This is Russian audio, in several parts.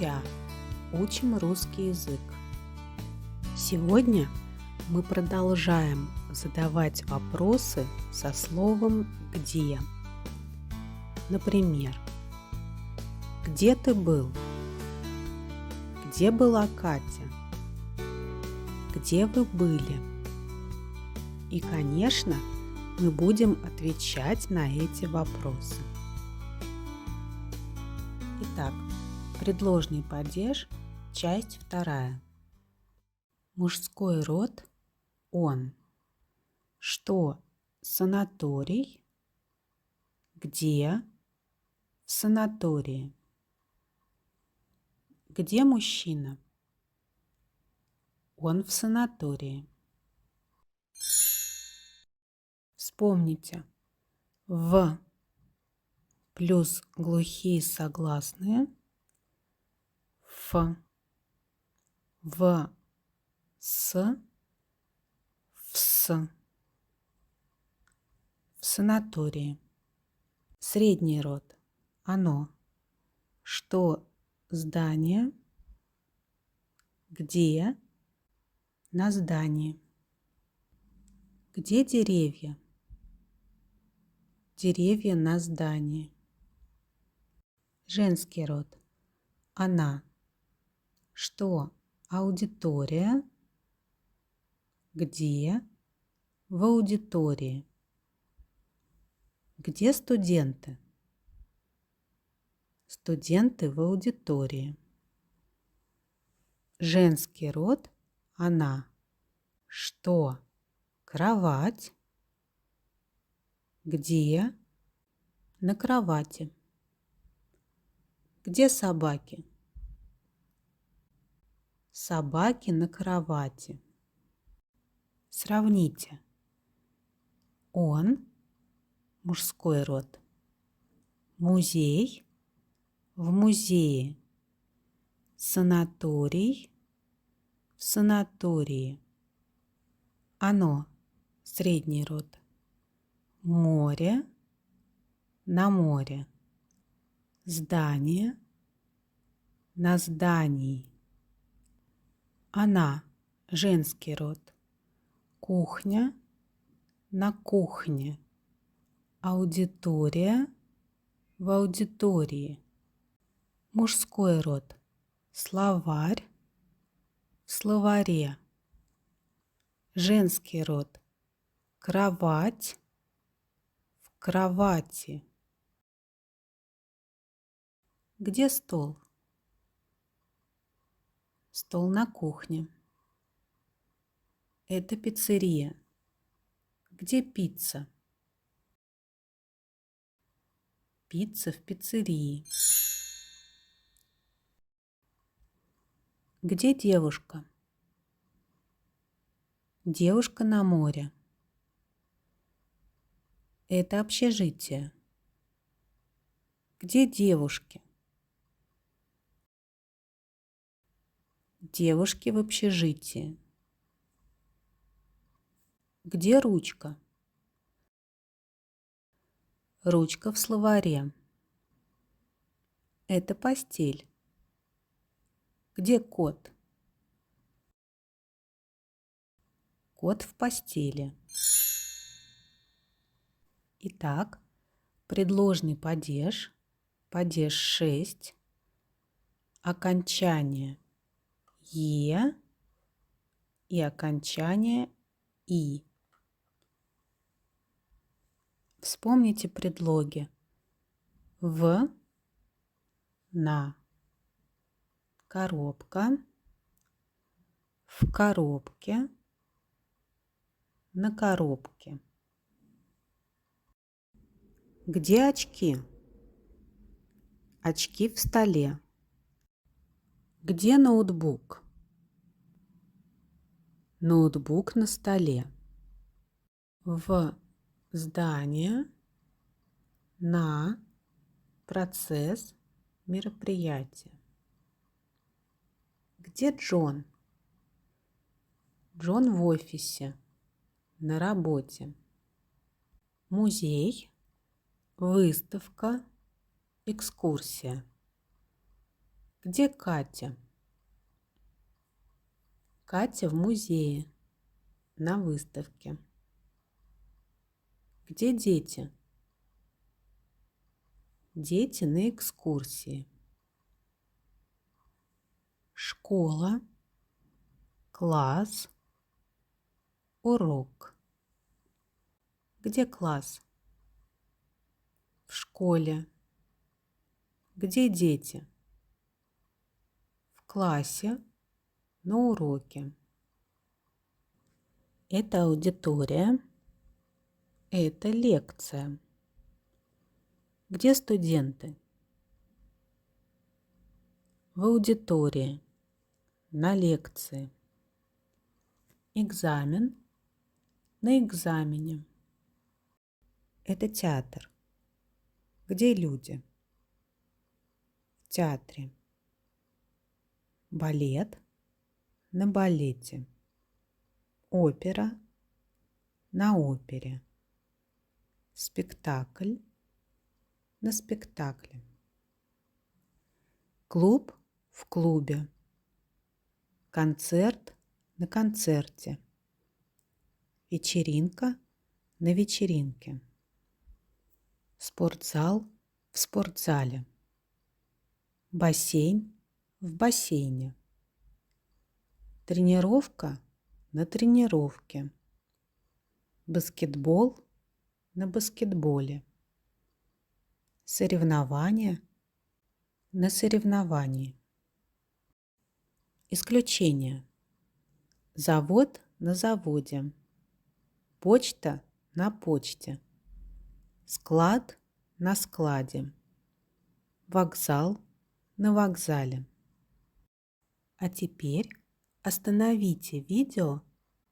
Уря! Учим русский язык. Сегодня мы продолжаем задавать вопросы со словом «где». Например, где ты был? Где была Катя? Где вы были? И, конечно, мы будем отвечать на эти вопросы. Итак, предложный падеж, часть 2. Мужской род – он. Что – санаторий? Где? В санатории. Где мужчина? Он в санатории. Вспомните, в плюс глухие согласные, ф, в, с, вс. В санатории. Средний род – оно. Что – здание? Где? На здании. Где деревья? Деревья на здании. Женский род – она. Что? Аудитория. Где? В аудитории. Где студенты? Студенты в аудитории. Женский род – она. Что? Кровать. Где? На кровати. Где собаки? Собаки на кровати. Сравните. Он, мужской род. Музей, в музее. Санаторий, в санатории. Оно, средний род. Море, на море. Здание, на здании. Она, женский род. Кухня, на кухне. Аудитория, в аудитории. Мужской род. Словарь, в словаре. Женский род. Кровать, в кровати. Где стол? Стол на кухне. Это пиццерия. Где пицца? Пицца в пиццерии. Где девушка? Девушка на море. Это общежитие. Где девушки? Девушки в общежитии. Где ручка? Ручка в словаре. Это постель. Где кот? Кот в постели. Итак, предложный падеж, падеж 6, окончание «е» и окончание «и». Вспомните предлоги в, на, коробка, в коробке, на коробке. Где очки? Очки в столе. Где ноутбук? Ноутбук на столе. В здание, на процесс мероприятия. Где Джон? Джон в офисе, на работе. Музей, выставка, экскурсия. Где Катя? Катя в музее, на выставке. Где дети? Дети на экскурсии. Школа, класс, урок. Где класс? В школе. Где дети? В классе, на уроке. Это аудитория. Это лекция. Где студенты? В аудитории, на лекции. Экзамен, на экзамене. Это театр. Где люди? В театре. Балет, на балете. Опера, на опере. Спектакль, на спектакле. Клуб, в клубе. Концерт, на концерте. Вечеринка, на вечеринке. Спортзал, в спортзале. Бассейн, в бассейне. Тренировка, на тренировке. Баскетбол, на баскетболе. Соревнования, на соревновании. Исключение. Завод, на заводе. Почта, на почте. Склад, на складе. Вокзал, на вокзале. А теперь остановите видео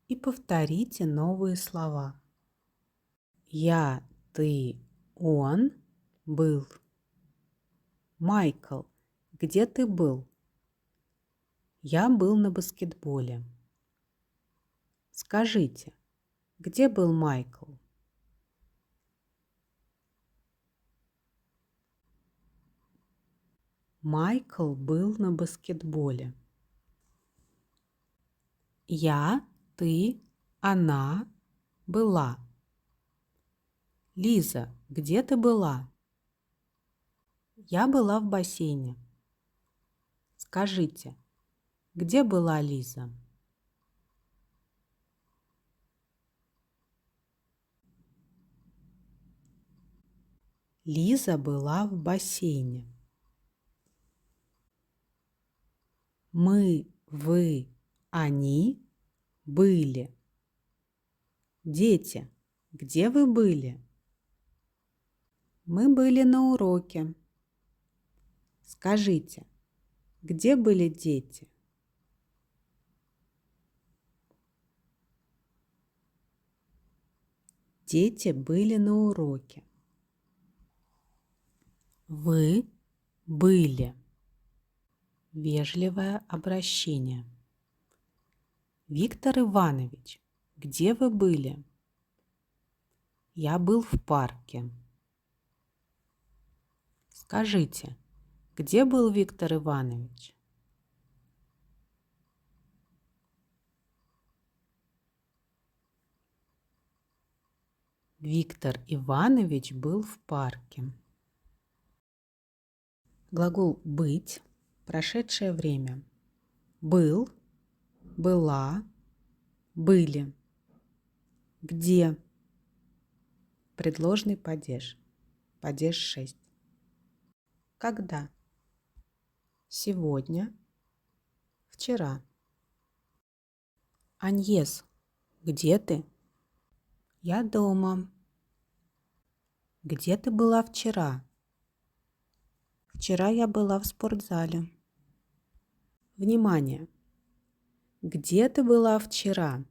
и повторите новые слова. Я, ты, он был. Майкл, где ты был? Я был на баскетболе. Скажите, где был Майкл? Майкл был на баскетболе. Я, ты, она была. Лиза, где ты была? Я была в бассейне. Скажите, где была Лиза? Лиза была в бассейне. Мы, вы, они были. Дети, где вы были? Мы были на уроке. Скажите, где были дети? Дети были на уроке. Вы были. Вежливое обращение. Виктор Иванович, где вы были? Я был в парке. Скажите, где был Виктор Иванович? Виктор Иванович был в парке. Глагол «быть» – прошедшее время. Был, была, были. Где? Предложный падеж. Падеж 6. Когда? Сегодня. Вчера. Аньес, где ты? Я дома. Где ты была вчера? Вчера я была в спортзале. Внимание! Где ты была вчера?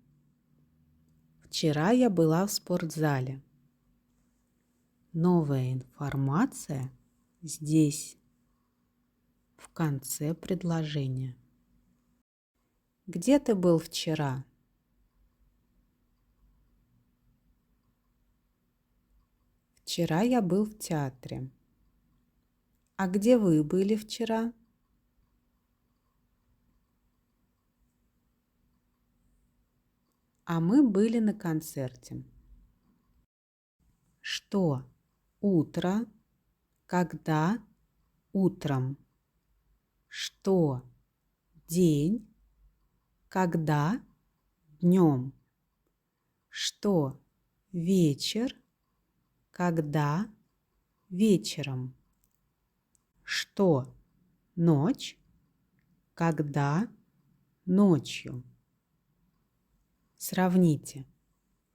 Вчера я была в спортзале. Новая информация здесь, в конце предложения. Где ты был вчера? Вчера я был в театре. А где вы были вчера? А мы были на концерте. Что? Утро. Когда? Утром. Что? День. Когда? Днем. Что? Вечер. Когда? Вечером. Что? Ночь. Когда? Ночью. Сравните.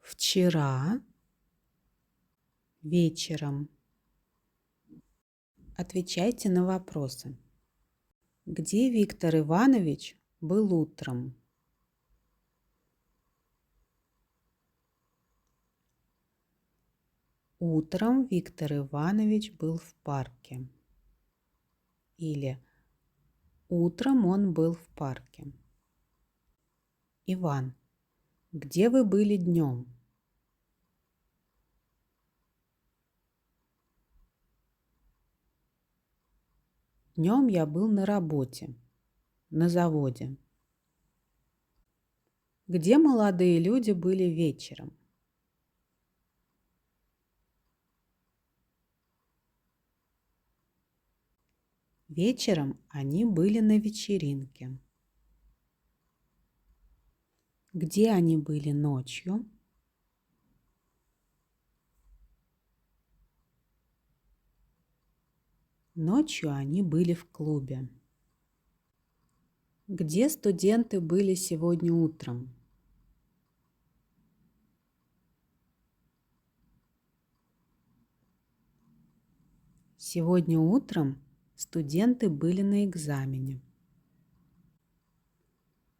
Вчера. Вечером. Отвечайте на вопросы. Где Виктор Иванович был утром? Утром Виктор Иванович был в парке. Или утром он был в парке. Иван, где вы были днем? Днем я был на работе, на заводе. Где молодые люди были вечером? Вечером они были на вечеринке. Где они были ночью? Ночью они были в клубе. Где студенты были сегодня утром? Сегодня утром студенты были на экзамене.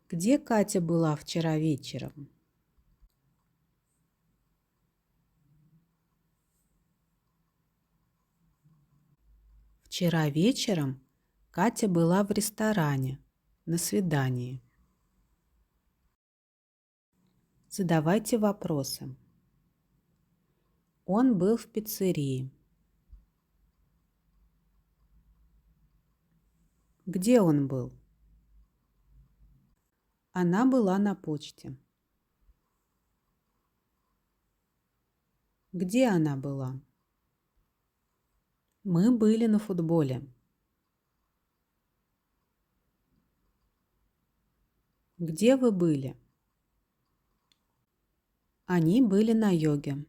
Где Катя была вчера вечером? Вчера вечером Катя была в ресторане на свидании. Задавайте вопросы. Он был в пиццерии. Где он был? Она была на почте. Где она была? Мы были на футболе. Где вы были? Они были на йоге.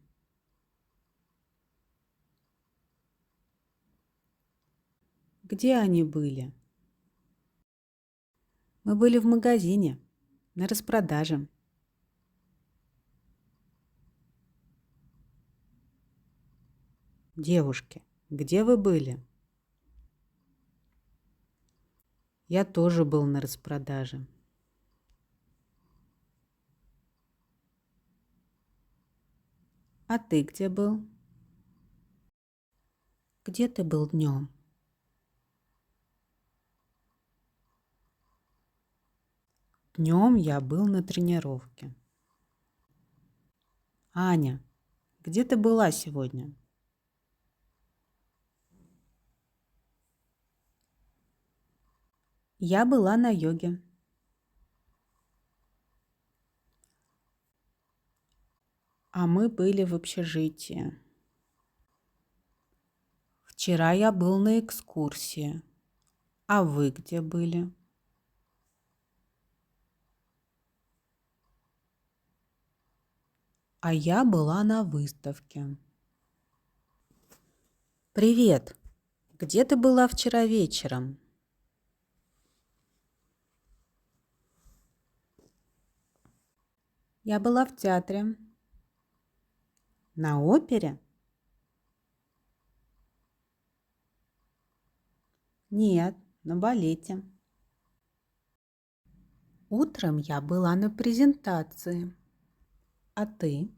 Где они были? Мы были в магазине, на распродаже. Девушки, где вы были? Я тоже был на распродаже. А ты где был? Где ты был днем? Днем я был на тренировке. Аня, где ты была сегодня? Я была на йоге. А мы были в общежитии. Вчера я был на экскурсии. А вы где были? А я была на выставке. Привет! Где ты была вчера вечером? Я была в театре. На опере? Нет, на балете. Утром я была на презентации. А ты?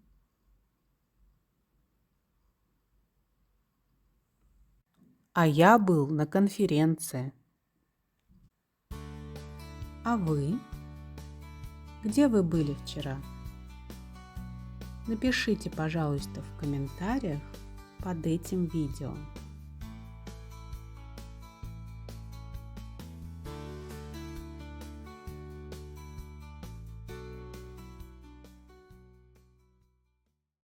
А я был на конференции. А вы? Где вы были вчера? Напишите, пожалуйста, в комментариях под этим видео.